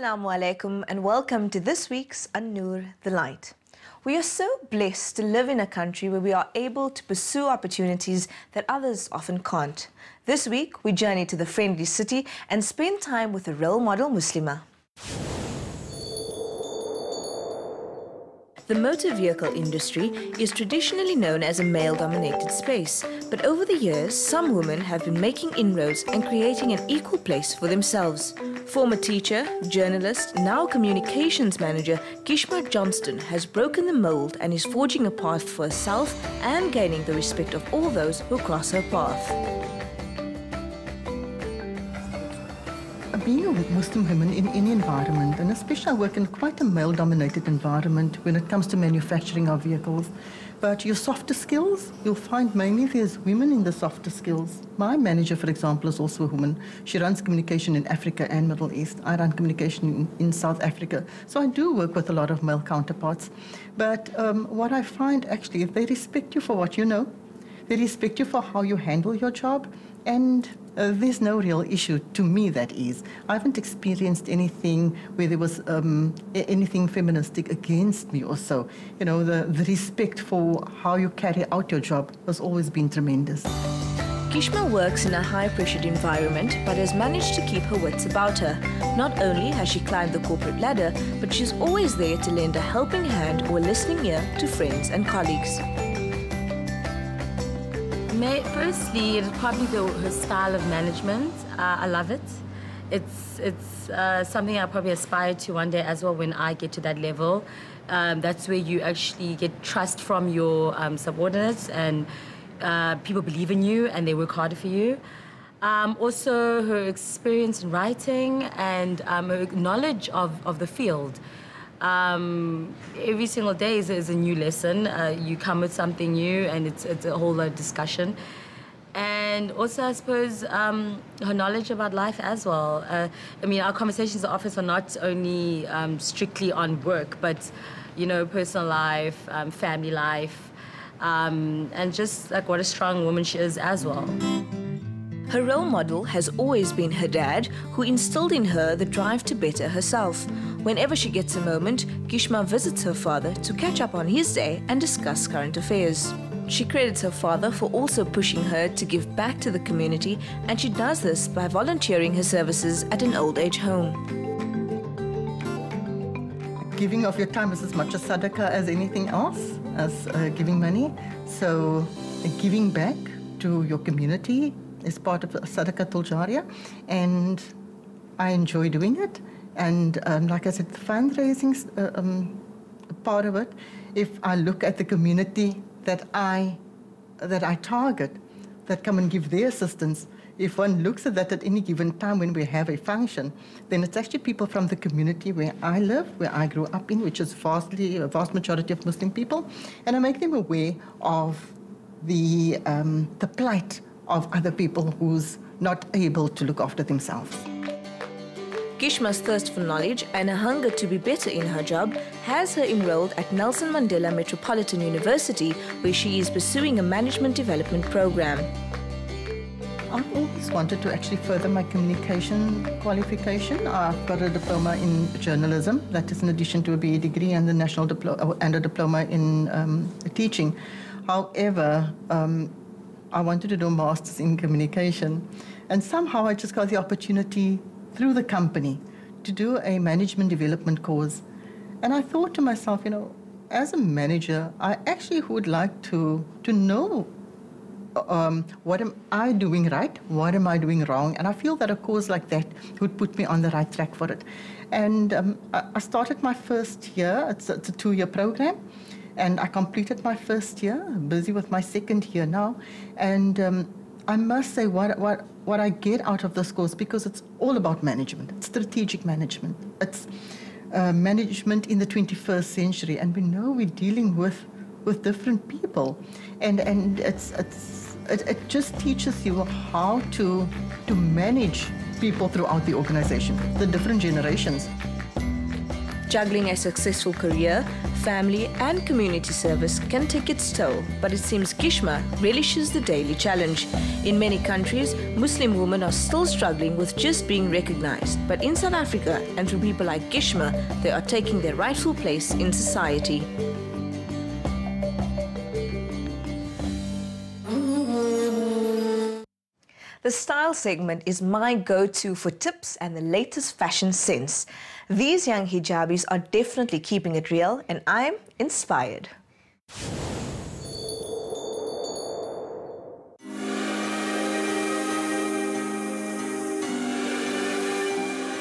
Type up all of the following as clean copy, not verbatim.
Assalamu alaikum and welcome to this week's An Nur the Light. We are so blessed to live in a country where we are able to pursue opportunities that others often can't. This week, we journey to the friendly city and spend time with a role model Muslimah. The motor vehicle industry is traditionally known as a male-dominated space, but over the years, some women have been making inroads and creating an equal place for themselves. Former teacher, journalist, now communications manager, Gishma Johnston has broken the mold and is forging a path for herself and gaining the respect of all those who cross her path. Being a Muslim woman in any environment, and especially I work in quite a male-dominated environment when it comes to manufacturing of vehicles, but your softer skills, you'll find mainly there's women in the softer skills. My manager, for example, is also a woman. She runs communication in Africa and Middle East. I run communication in South Africa. So I do work with a lot of male counterparts. But what I find actually, they respect you for what you know. They respect you for how you handle your job. And there's no real issue, to me that is. I haven't experienced anything where there was anything feministic against me or so. You know, the respect for how you carry out your job has always been tremendous. Gishma works in a high-pressured environment but has managed to keep her wits about her. Not only has she climbed the corporate ladder, but she's always there to lend a helping hand or a listening ear to friends and colleagues. Firstly, it's probably her style of management. I love it. It's something I probably aspire to one day as well when I get to that level. That's where you actually get trust from your subordinates and people believe in you and they work harder for you. Also, her experience in writing and her knowledge of the field. Every single day is a new lesson. You come with something new and it's a whole lot of discussion. And also, I suppose, her knowledge about life as well. I mean, our conversations at the office are not only strictly on work, but, you know, personal life, family life, and just like what a strong woman she is as well. Her role model has always been her dad, who instilled in her the drive to better herself. Whenever she gets a moment, Gishma visits her father to catch up on his day and discuss current affairs. She credits her father for also pushing her to give back to the community, and she does this by volunteering her services at an old age home. Giving of your time is as much a sadaqah as anything else, as giving money. So giving back to your community is part of Sadaqatul Jariyah, and I enjoy doing it. And like I said, the fundraising's part of it. If I look at the community that I target, that come and give their assistance, if one looks at that at any given time when we have a function, then it's actually people from the community where I live, where I grew up in, which is a vast majority of Muslim people, and I make them aware of the plight of other people who's not able to look after themselves. Gishma's thirst for knowledge and a hunger to be better in her job has her enrolled at Nelson Mandela Metropolitan University, where she is pursuing a management development program. I've always wanted to actually further my communication qualification. I've got a diploma in journalism, that is in addition to a BA degree and the national diploma and a diploma in teaching. However, I wanted to do a master's in communication, and somehow I just got the opportunity through the company to do a management development course. And I thought to myself, you know, as a manager, I actually would like to know what am I doing right, what am I doing wrong, and I feel that a course like that would put me on the right track for it. And I started my first year. It's a 2-year program. And I completed my first year, busy with my second year now. And I must say what I get out of this course, because it's all about management. It's strategic management. It's management in the 21st century. And we know we're dealing with different people. And it just teaches you how to manage people throughout the organization, the different generations. Juggling a successful career, family and community service can take its toll, but it seems Gishma relishes the daily challenge. In many countries, Muslim women are still struggling with just being recognized, but in South Africa and through people like Gishma, they are taking their rightful place in society. The style segment is my go-to for tips and the latest fashion sense. These young hijabis are definitely keeping it real, and I'm inspired.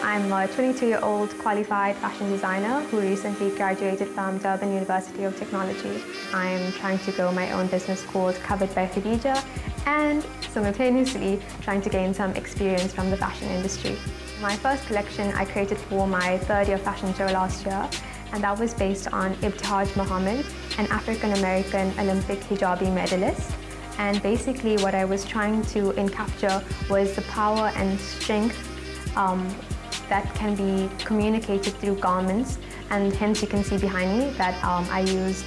I'm a 22-year-old qualified fashion designer who recently graduated from Durban University of Technology. I'm trying to grow my own business called Covered by Khadija and simultaneously trying to gain some experience from the fashion industry. My first collection I created for my third-year fashion show last year, and that was based on Ibtihaj Muhammad, an African-American Olympic hijabi medalist. And basically what I was trying to capture was the power and strength that can be communicated through garments, and hence you can see behind me that I used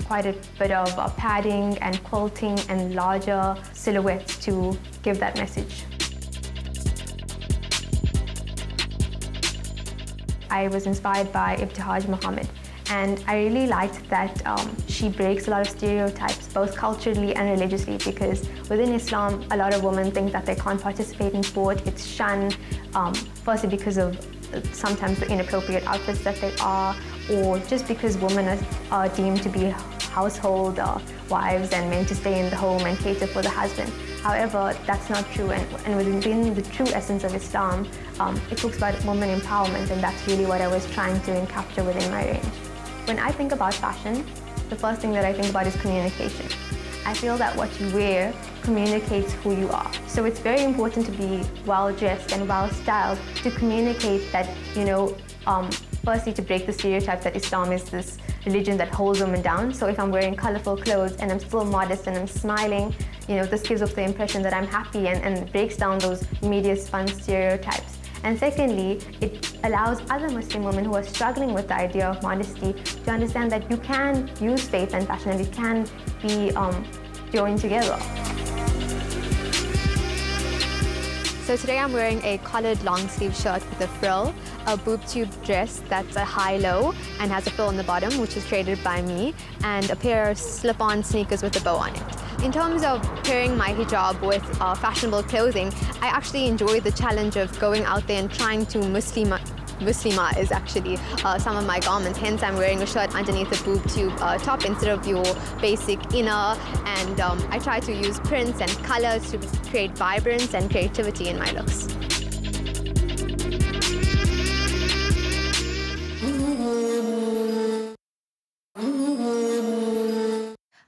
quite a bit of padding and quilting and larger silhouettes to give that message. I was inspired by Ibtihaj Muhammad, and I really liked that she breaks a lot of stereotypes, both culturally and religiously, because within Islam, a lot of women think that they can't participate in sport. It's shunned, firstly because of sometimes the inappropriate outfits that they are, or just because women are deemed to be household wives and meant to stay in the home and cater for the husband. However, that's not true, and within the true essence of Islam, it talks about women empowerment, and that's really what I was trying to capture within my range. When I think about fashion, the first thing that I think about is communication. I feel that what you wear communicates who you are. So it's very important to be well-dressed and well-styled to communicate that, firstly to break the stereotype that Islam is this religion that holds women down. So if I'm wearing colorful clothes and I'm still modest and I'm smiling, this gives off the impression that I'm happy and breaks down those media-spun stereotypes. And secondly, it allows other Muslim women who are struggling with the idea of modesty to understand that you can use faith and fashion and it can be joined together. So today I'm wearing a collared long sleeve shirt with a frill, a boob tube dress that's a high-low and has a frill on the bottom, which is created by me, and a pair of slip-on sneakers with a bow on it. In terms of pairing my hijab with fashionable clothing, I actually enjoy the challenge of going out there and trying to Muslimize actually some of my garments. Hence, I'm wearing a shirt underneath a boob tube top instead of your basic inner. And I try to use prints and colors to create vibrance and creativity in my looks.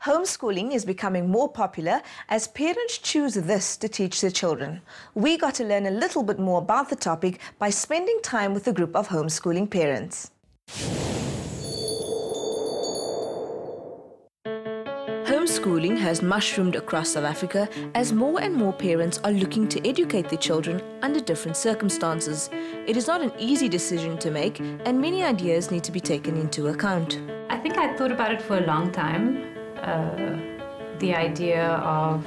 Homeschooling is becoming more popular as parents choose this to teach their children. We got to learn a little bit more about the topic by spending time with a group of homeschooling parents. Homeschooling has mushroomed across South Africa as more and more parents are looking to educate their children under different circumstances. It is not an easy decision to make, and many ideas need to be taken into account. I think I thought about it for a long time. The idea of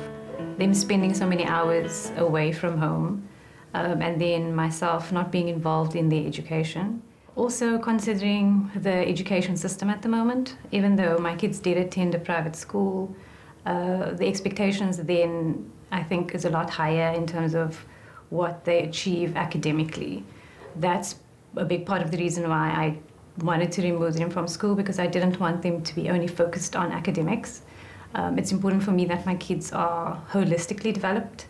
them spending so many hours away from home, and then myself not being involved in their education. Also considering the education system at the moment, even though my kids did attend a private school, the expectations then I think is a lot higher in terms of what they achieve academically. That's a big part of the reason why I wanted to remove them from school, because I didn't want them to be only focused on academics. It's important for me that my kids are holistically developed.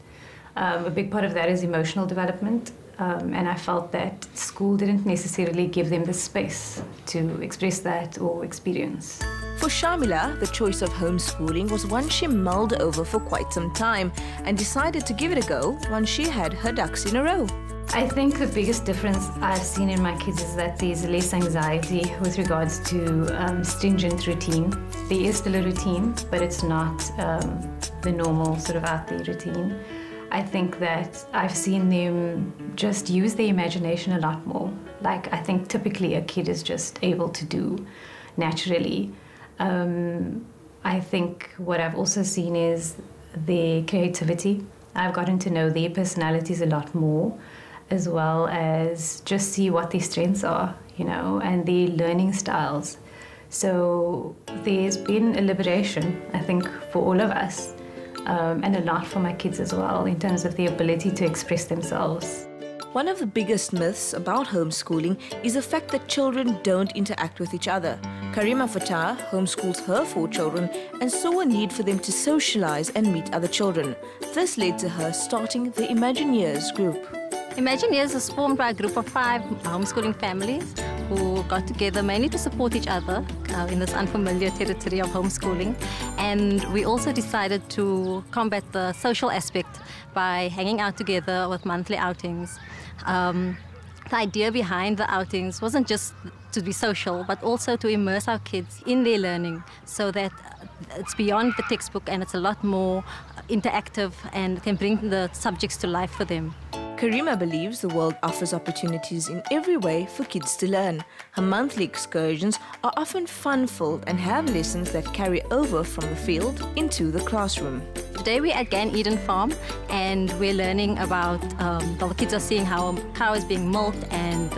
A big part of that is emotional development, and I felt that school didn't necessarily give them the space to express that or experience. For Shamila, the choice of homeschooling was one she mulled over for quite some time and decided to give it a go once she had her ducks in a row. I think the biggest difference I've seen in my kids is that there's less anxiety with regards to stringent routine. There is still a routine, but it's not the normal sort of out there routine. I think that I've seen them just use their imagination a lot more. Like, I think typically a kid is just able to do naturally. I think what I've also seen is their creativity. I've gotten to know their personalities a lot more, as well as just see what their strengths are, you know, and their learning styles. So there's been a liberation, I think, for all of us, and a lot for my kids as well, in terms of the ability to express themselves. One of the biggest myths about homeschooling is the fact that children don't interact with each other. Karima Fatah homeschools her 4 children and saw a need for them to socialize and meet other children. This led to her starting the Imagineers group. Imagineers was formed by a group of 5 homeschooling families who got together mainly to support each other in this unfamiliar territory of homeschooling. And we also decided to combat the social aspect by hanging out together with monthly outings. The idea behind the outings wasn't just to be social, but also to immerse our kids in their learning so that it's beyond the textbook and it's a lot more interactive and can bring the subjects to life for them. Karima believes the world offers opportunities in every way for kids to learn. Her monthly excursions are often fun-filled and have lessons that carry over from the field into the classroom. Today we're at Gan Eden Farm and we're learning about, the kids are seeing how a cow is being milked, and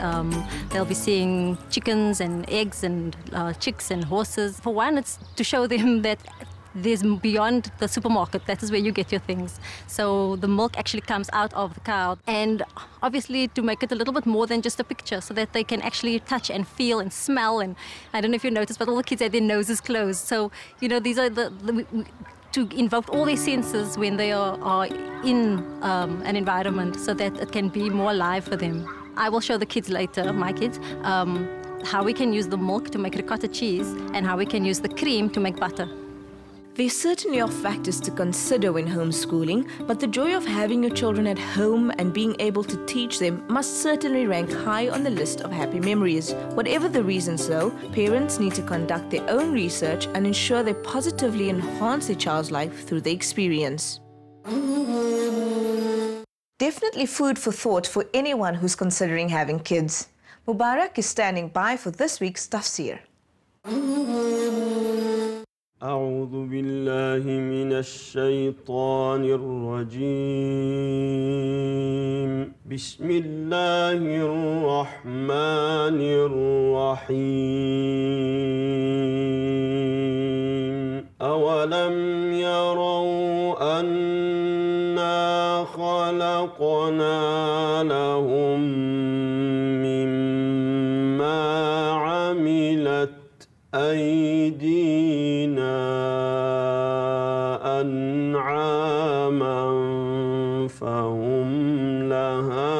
they'll be seeing chickens and eggs and chicks and horses. For one, it's to show them that there's beyond the supermarket. That is where you get your things. So the milk actually comes out of the cow, and obviously to make it a little bit more than just a picture, so that they can actually touch and feel and smell. And I don't know if you noticed, but all the kids had their noses closed. So, you know, these are to invoke all their senses when they are in an environment, so that it can be more alive for them. I will show the kids later, my kids, how we can use the milk to make ricotta cheese and how we can use the cream to make butter. There certainly are factors to consider when homeschooling, but the joy of having your children at home and being able to teach them must certainly rank high on the list of happy memories. Whatever the reasons though, parents need to conduct their own research and ensure they positively enhance their child's life through the experience. Definitely food for thought for anyone who's considering having kids. Mubarak is standing by for this week's tafseer. أعوذ بالله من الشيطان الرجيم بسم الله الرحمن الرحيم أولم يروا أنا خلقنا لهم مما عملت أيدينا أنعاما فهم لها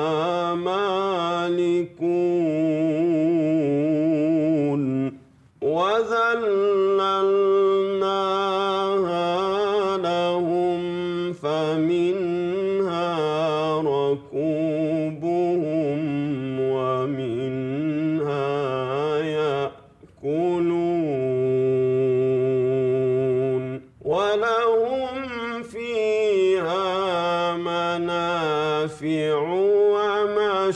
مالكون وذللناها لهم فمنها ركوبهم ومنها يأكلون ولهم فيها منافع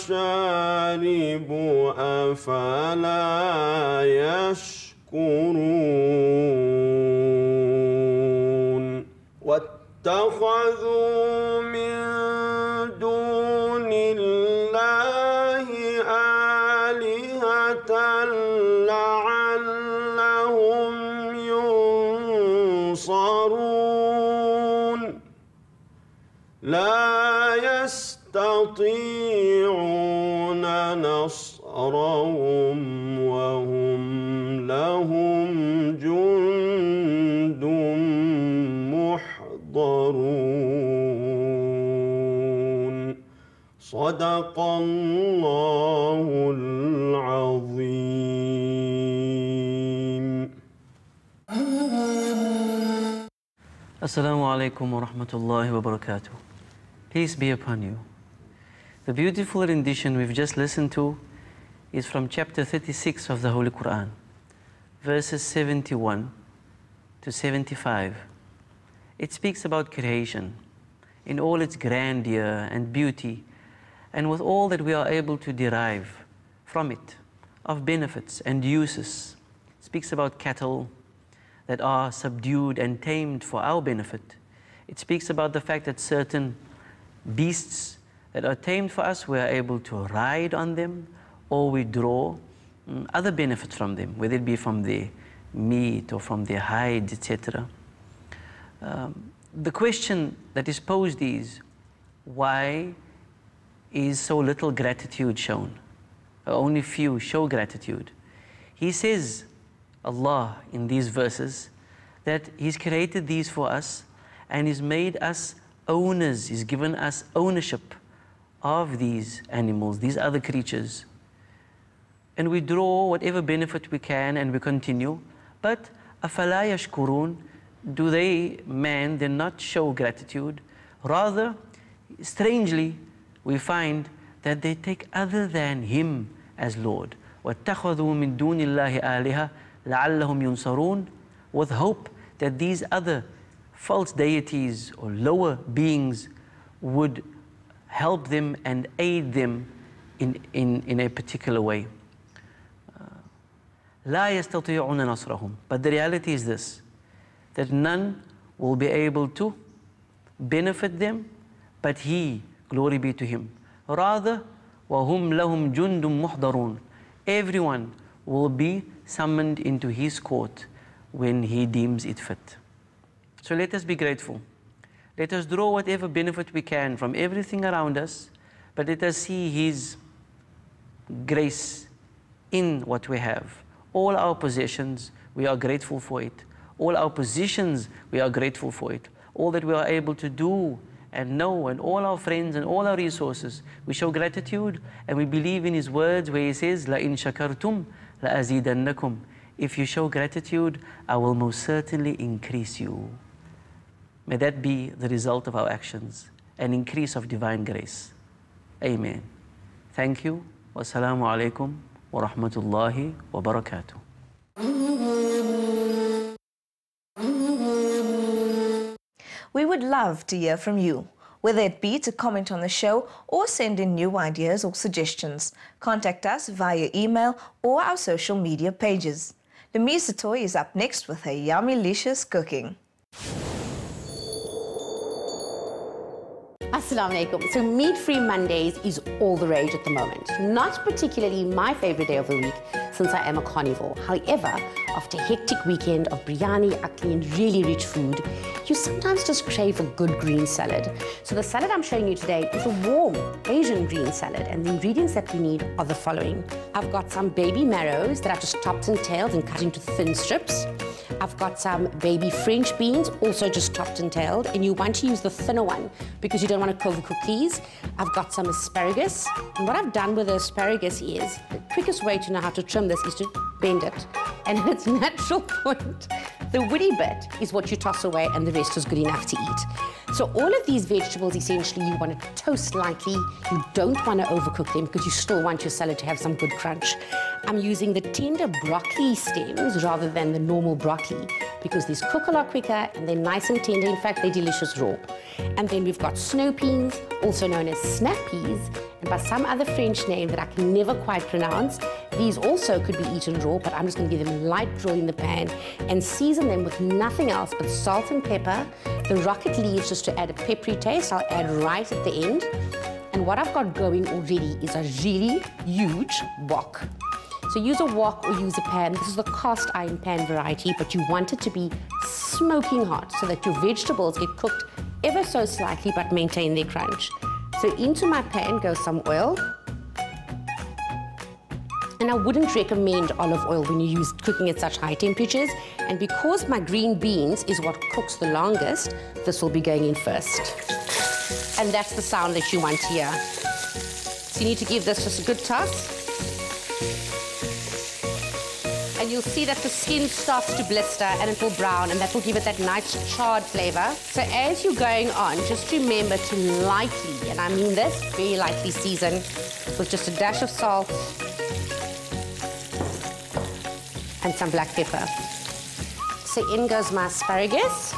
ومشارب أفلا يشكرون واتخذوا من دون الله آلهة لعلهم ينصرون لا يستطيعون نصرهم وهم لهم جند محضرون صدق الله العظيم. Assalamu alaikum wa rahmatullahi wa barakatuh. Peace be upon you. The beautiful rendition we've just listened to is from chapter 36 of the Holy Quran, verses 71 to 75. It speaks about creation in all its grandeur and beauty, and with all that we are able to derive from it of benefits and uses It speaks about cattle that are subdued and tamed for our benefit. It speaks about the fact that certain beasts that are tamed for us, we are able to ride on them, or we draw other benefits from them, whether it be from their meat or from their hides, etc. The question that is posed is, why is so little gratitude shown? Only few show gratitude. He says, Allah, in these verses, that He's created these for us and He's made us owners. He's given us ownership of these animals, these other creatures. And we draw whatever benefit we can and we continue. But أَفَلَا يَشْكُرُونَ, do they, man, they not show gratitude? Rather, strangely, we find that they take other than Him as Lord. وَاتَّخَذُوا مِن دُونِ اللَّهِ آلِهَةً لَعَلَّهُمْ يُنصَرُونَ, with hope that these other false deities or lower beings would help them and aid them in a particular way. لَا يَسْتَطِيعُونَ نَصْرَهُم. But the reality is this, that none will be able to benefit them, but He, glory be to Him. Rather, وَهُمْ لَهُمْ جُنْدٌ مُحْضَرُونَ. Everyone will be summoned into His court when He deems it fit. So let us be grateful. Let us draw whatever benefit we can from everything around us, but let us see His grace in what we have. All our possessions, we are grateful for it. All our positions, we are grateful for it. All that we are able to do and know, and all our friends and all our resources, we show gratitude, and we believe in His words where He says, لَإِن شَكَرْتُمْ لَأَزِيدَنَّكُمْ. If you show gratitude, I will most certainly increase you. May that be the result of our actions, an increase of divine grace. Amen. Thank you. Wassalamu alaikum wa rahmatullahi wa barakatuh. We would love to hear from you, whether it be to comment on the show or send in new ideas or suggestions. Contact us via email or our social media pages. Lamisa Toit is up next with her yummy-licious cooking. Assalamu alaikum. So meat-free Mondays is all the rage at the moment. Not particularly my favorite day of the week, since I am a carnivore. However, after a hectic weekend of biryani, akli and really rich food, you sometimes just crave a good green salad. So the salad I'm showing you today is a warm Asian green salad, and the ingredients that we need are the following. I've got some baby marrows that I've just topped and tailed and cut into thin strips. I've got some baby French beans, also just topped and tailed, and you want to use the thinner one because you don't want to overcook these. I've got some asparagus, and what I've done with the asparagus is, the quickest way to know how to trim this is to bend it. And at its natural point, the woody bit is what you toss away and the rest is good enough to eat. So all of these vegetables, essentially, you want to toast lightly. You don't want to overcook them because you still want your salad to have some good crunch. I'm using the tender broccoli stems rather than the normal broccoli because these cook a lot quicker and they're nice and tender. In fact, they're delicious raw. And then we've got snow peas, also known as snap peas, and by some other French name that I can never quite pronounce. These also could be eaten raw, but I'm just going to give them light broil in the pan and season them with nothing else but salt and pepper. The rocket leaves, just to add a peppery taste, I'll add right at the end. And what I've got going already is a really huge wok. So use a wok or use a pan. This is the cast iron pan variety, but you want it to be smoking hot so that your vegetables get cooked ever so slightly but maintain their crunch. So into my pan goes some oil. And I wouldn't recommend olive oil when you use cooking at such high temperatures. And because my green beans is what cooks the longest, this will be going in first. And that's the sound that you want to hear. So you need to give this just a good toss. And you'll see that the skin starts to blister and it will brown, and that will give it that nice charred flavor. So as you're going on, just remember to lightly, and I mean this, very lightly season with just a dash of salt and some black pepper. So in goes my asparagus.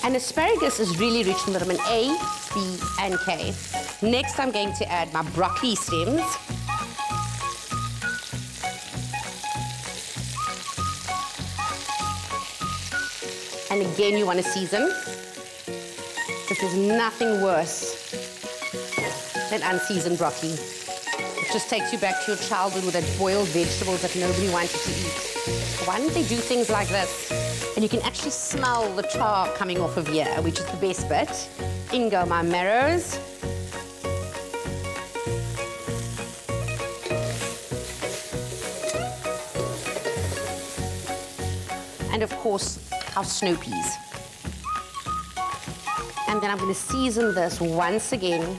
And asparagus is really rich in vitamin A, B, and K. Next, I'm going to add my broccoli stems. again you want to season. This is nothing worse than unseasoned broccoli. It just takes you back to your childhood with that boiled vegetables that nobody wanted to eat. Why don't they do things like this? And you can actually smell the char coming off of here, which is the best bit. In go my marrows. And of course, our snow peas. And then I'm going to season this once again.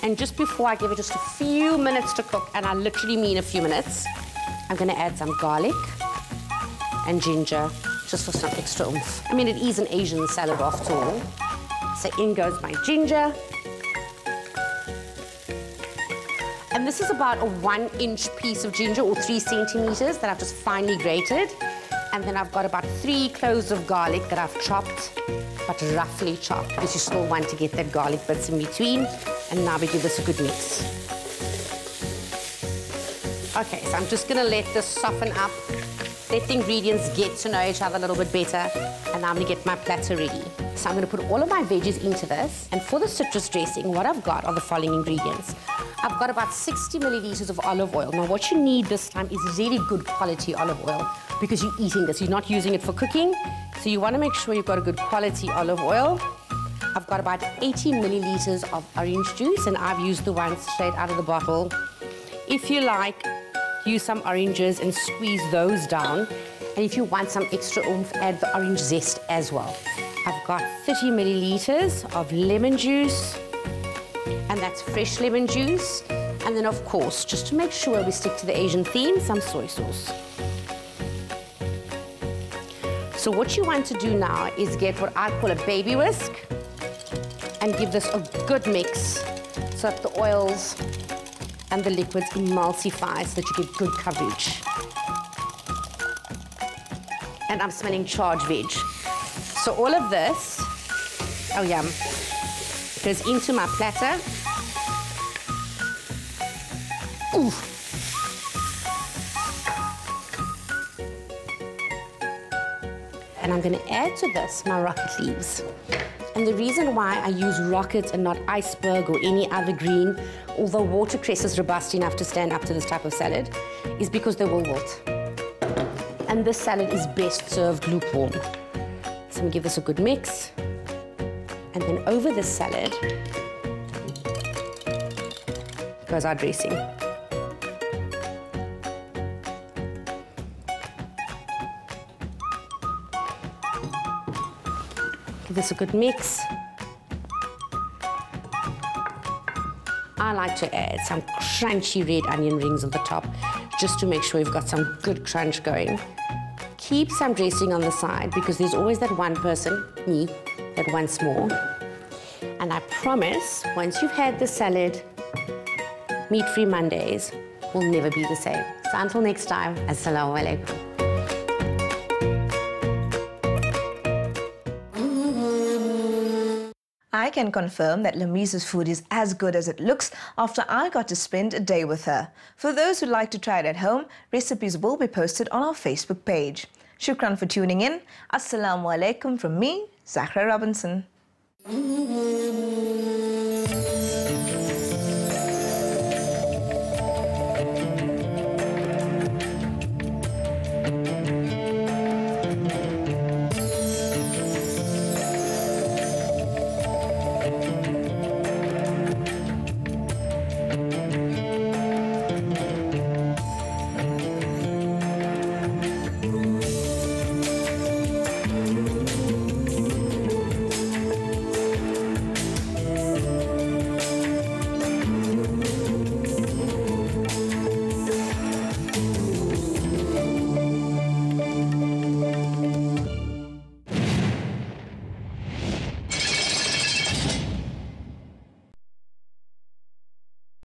And just before I give it just a few minutes to cook, and I literally mean a few minutes, I'm going to add some garlic and ginger, just for some extra oomph. I mean, it is an Asian salad after all. So in goes my ginger. And this is about a 1-inch piece of ginger, or 3 centimeters, that I've just finely grated. And then I've got about 3 cloves of garlic that I've chopped, but roughly chopped, because you still want to get that garlic bits in between. And now we give this a good mix. Okay, so I'm just gonna let this soften up, let the ingredients get to know each other a little bit better, and now I'm gonna get my platter ready. So I'm gonna put all of my veggies into this, and for the citrus dressing, what I've got are the following ingredients. I've got about 60 milliliters of olive oil. Now what you need this time is really good quality olive oil, because you're eating this, you're not using it for cooking, so you wanna make sure you've got a good quality olive oil. I've got about 80 milliliters of orange juice, and I've used the one straight out of the bottle. If you like, use some oranges and squeeze those down. And if you want some extra oomph, add the orange zest as well. I've got 30 milliliters of lemon juice, and that's fresh lemon juice. And then, of course, just to make sure we stick to the Asian theme, some soy sauce. So what you want to do now is get what I call a baby whisk, and give this a good mix so that the oils and the liquids emulsify so that you get good coverage. And I'm smelling charged veg. So all of this, oh yum, goes into my platter. Ooh. And I'm going to add to this my rocket leaves. And the reason why I use rockets and not iceberg or any other green, although watercress is robust enough to stand up to this type of salad, is because they will wilt. And this salad is best served lukewarm. So I'm going to give this a good mix. And then over this salad goes our dressing. Give this a good mix. I like to add some crunchy red onion rings on the top, just to make sure you've got some good crunch going. Keep some dressing on the side, because there's always that one person, me, that wants more. And I promise, once you've had the salad, meat-free Mondays will never be the same. So until next time, Assalamu alaikum. I can confirm that Lamisa's food is as good as it looks after I got to spend a day with her. For those who'd like to try it at home, recipes will be posted on our Facebook page. Shukran for tuning in. Assalamu alaikum from me, Zahra Robinson.